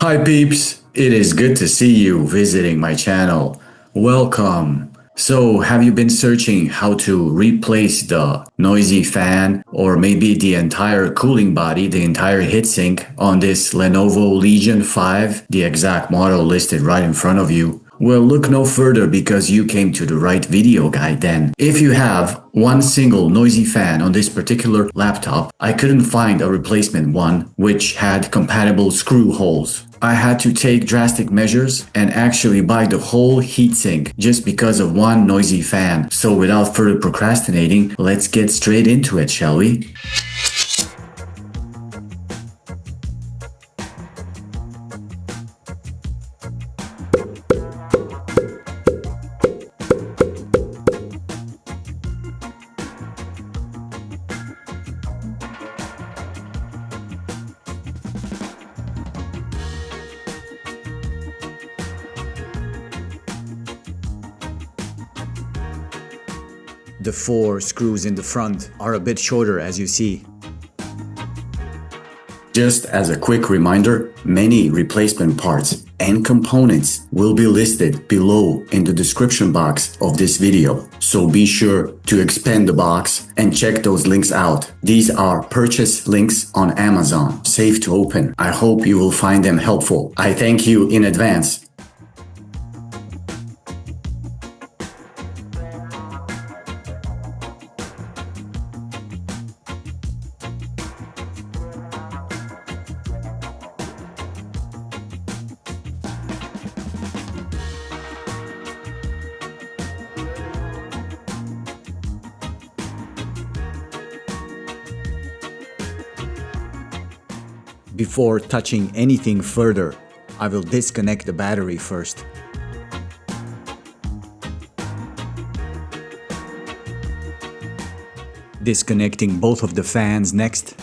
Hi peeps, it is good to see you visiting my channel. Welcome. So have you been searching how to replace the noisy fan or maybe the entire cooling body, the entire heatsink on this Lenovo Legion 5, the exact model listed right in front of you? Well, look no further because you came to the right video guide then. If you have one single noisy fan on this particular laptop, I couldn't find a replacement one which had compatible screw holes. I had to take drastic measures and actually buy the whole heatsink just because of one noisy fan. So without further procrastinating, let's get straight into it, shall we? The 4 screws in the front are a bit shorter, as you see. Just as a quick reminder, many replacement parts and components will be listed below in the description box of this video. So be sure to expand the box and check those links out. These are purchase links on Amazon, safe to open. I hope you will find them helpful. I thank you in advance. Before touching anything further, I will disconnect the battery first. Disconnecting both of the fans next.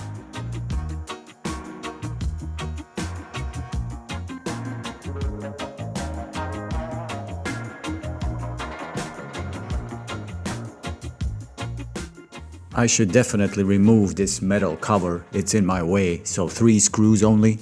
I should definitely remove this metal cover, it's in my way, so 3 screws only.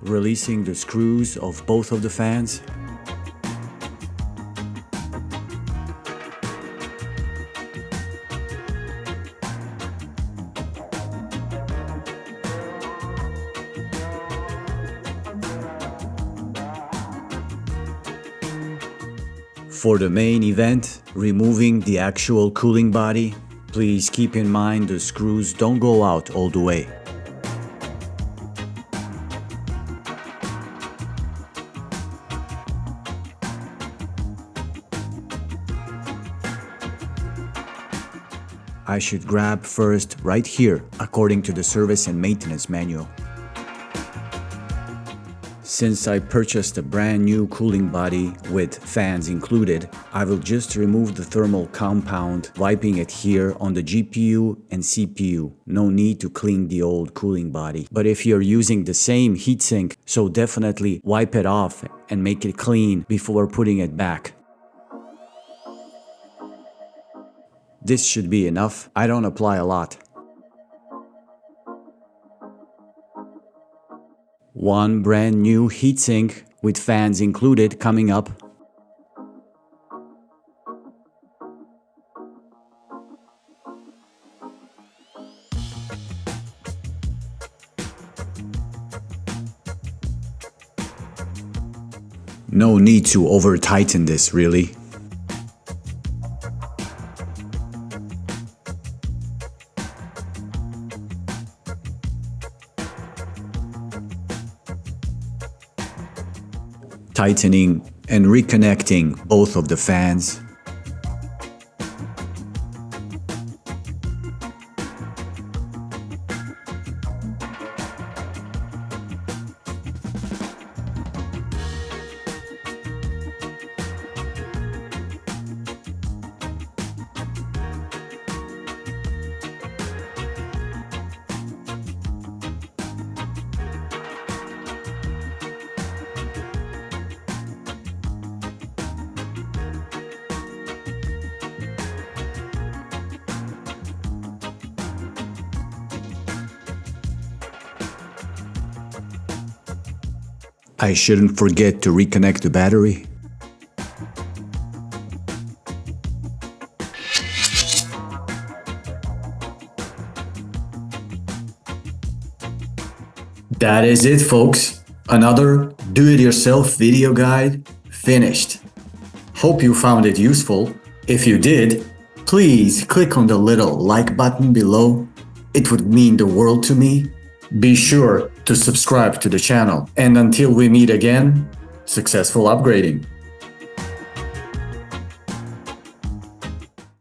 Releasing the screws of both of the fans. For the main event, removing the actual cooling body, please keep in mind the screws don't go out all the way. I should grab first right here, according to the service and maintenance manual. Since I purchased a brand new cooling body with fans included, I will just remove the thermal compound, wiping it here on the GPU and CPU. No need to clean the old cooling body. But if you're using the same heatsink, so definitely wipe it off and make it clean before putting it back. This should be enough. I don't apply a lot. One brand new heatsink with fans included coming up. No need to over-tighten this, really. Tightening and reconnecting both of the fans. I shouldn't forget to reconnect the battery. That is it, folks. Another do-it-yourself video guide finished. Hope you found it useful. If you did, please click on the little like button below. It would mean the world to me. Be sure to subscribe to the channel. And until we meet again, successful upgrading.